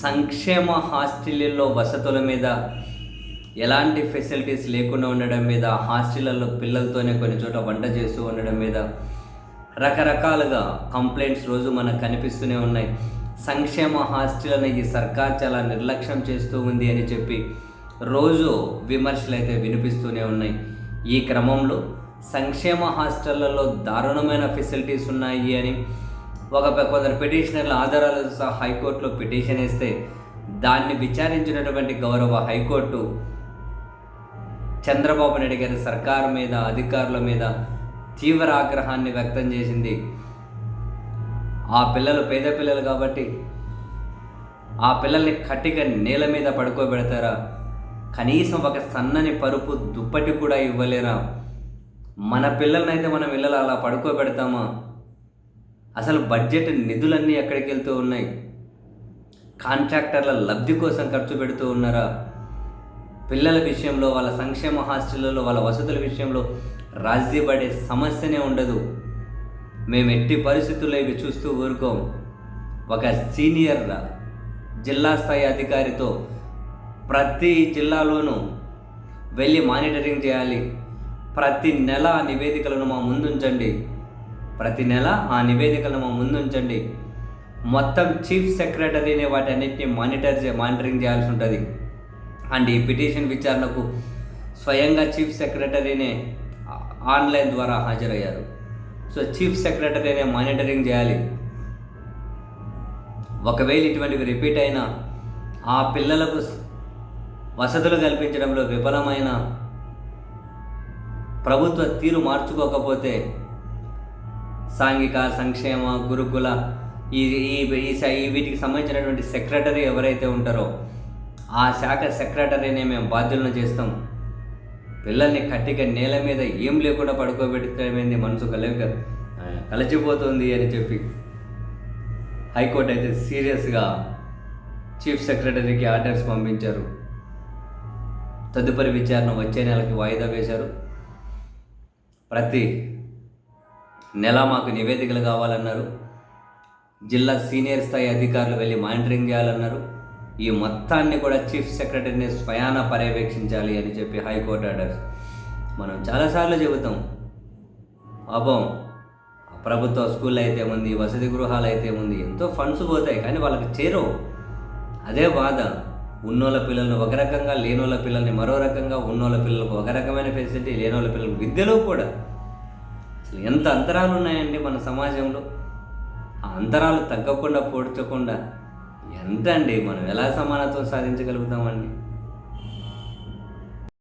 సంక్షేమ హాస్టళ్లలో వసతుల మీద ఎలాంటి ఫెసిలిటీస్ లేకుండా ఉండడం మీద, హాస్టళ్లలో పిల్లలతోనే కొన్ని చోట వంట చేస్తూ ఉండడం మీద రకరకాలుగా కంప్లైంట్స్ రోజు మనకు కనిపిస్తూనే ఉన్నాయి. సంక్షేమ హాస్టళ్లను ఈ సర్కార్ చాలా నిర్లక్ష్యం చేస్తూ ఉంది అని చెప్పి రోజు విమర్శలు అయితే వినిపిస్తూనే ఉన్నాయి. ఈ క్రమంలో సంక్షేమ హాస్టళ్లలో దారుణమైన ఫెసిలిటీస్ ఉన్నాయి అని కొందరు పిటిషనర్ల ఆధారాలతో సహా హైకోర్టులో పిటిషన్ వేస్తే దాన్ని విచారించినటువంటి గౌరవ హైకోర్టు చంద్రబాబు నాయుడు గారి సర్కారు మీద, అధికారుల మీద తీవ్ర ఆగ్రహాన్ని వ్యక్తం చేసింది. ఆ పిల్లలు పేద పిల్లలు కాబట్టి ఆ పిల్లల్ని కట్టిగా నేల మీద పడుకోబెడతారా? కనీసం ఒక సన్నని పరుపు దుప్పటి కూడా ఇవ్వలేరా? మన పిల్లలనైతే మనం ఇళ్ళలో అలా పడుకోబెడతామా? అసలు బడ్జెట్ నిధులన్నీ ఎక్కడికి వెళ్తూ ఉన్నాయి? కాంట్రాక్టర్ల లబ్ధి కోసం ఖర్చు పెడుతూ ఉన్నారా? పిల్లల విషయంలో, వాళ్ళ సంక్షేమ హాస్టళ్లలో వాళ్ళ వసతుల విషయంలో రాజీ పడే సమస్యనే ఉండదు. మేము ఎట్టి పరిస్థితుల్లో ఇవి చూస్తూ ఊరుకోం. ఒక సీనియర్ జిల్లా స్థాయి అధికారితో ప్రతి జిల్లాలోనూ వెళ్ళి మానిటరింగ్ చేయాలి. ప్రతి నెల నివేదికలను మా ముందుంచండి. ఆ నివేదికలను మా ముందుంచండి. మొత్తం చీఫ్ సెక్రటరీనే వాటన్నిటిని మానిటరింగ్ చేయాల్సి ఉంటుంది. అండ్ ఈ పిటిషన్ విచారణకు స్వయంగా చీఫ్ సెక్రటరీనే ఆన్లైన్ ద్వారా హాజరయ్యారు. సో చీఫ్ సెక్రటరీనే మానిటరింగ్ చేయాలి. ఒకవేళ ఇటువంటివి రిపీట్ అయినా, ఆ పిల్లలకు వసతులు కల్పించడంలో విఫలమైన ప్రభుత్వ తీరు మార్చుకోకపోతే సాంఘిక సంక్షేమ గురుకుల వీటికి సంబంధించినటువంటి సెక్రటరీ ఎవరైతే ఉంటారో ఆ శాఖ సెక్రటరీనే మేము బాధ్యులను చేస్తాం. పిల్లల్ని కట్టిగా నేల మీద ఏం లేకుండా పడుకోబెట్టేది మనసు కలచిపోతుంది అని చెప్పి హైకోర్టు అయితే సీరియస్గా చీఫ్ సెక్రటరీకి ఆర్డర్స్ పంపించారు. తదుపరి విచారణ వచ్చే నెలకి వాయిదా వేశారు. ప్రతి నెల మాకు నివేదికలు కావాలన్నారు. జిల్లా సీనియర్ స్థాయి అధికారులు వెళ్ళి మానిటరింగ్ చేయాలన్నారు. ఈ మొత్తాన్ని కూడా చీఫ్ సెక్రటరీని స్వయాన పర్యవేక్షించాలి అని చెప్పి హైకోర్టు ఆర్డర్స్. మనం చాలాసార్లు చెబుతాం, పాపం ప్రభుత్వ స్కూల్ అయితే ఉంది, వసతి గృహాలు అయితే ఉంది, ఎంతో ఫండ్స్ పోతాయి కానీ వాళ్ళకి చేరవు. అదే బాధ. ఉన్నోళ్ళ పిల్లల్ని ఒక రకంగా, లేనోళ్ళ పిల్లల్ని మరో రకంగా, ఉన్నోళ్ళ పిల్లలకు ఒక రకమైన ఫెసిలిటీ, లేనోళ్ళ పిల్లలకు విద్యలో కూడా అసలు ఎంత అంతరాలు ఉన్నాయండి మన సమాజంలో. ఆ అంతరాలు తగ్గకుండా, పోడ్చకుండా ఎంత అండి మనం ఎలా సమానత్వం సాధించగలుగుతామండి?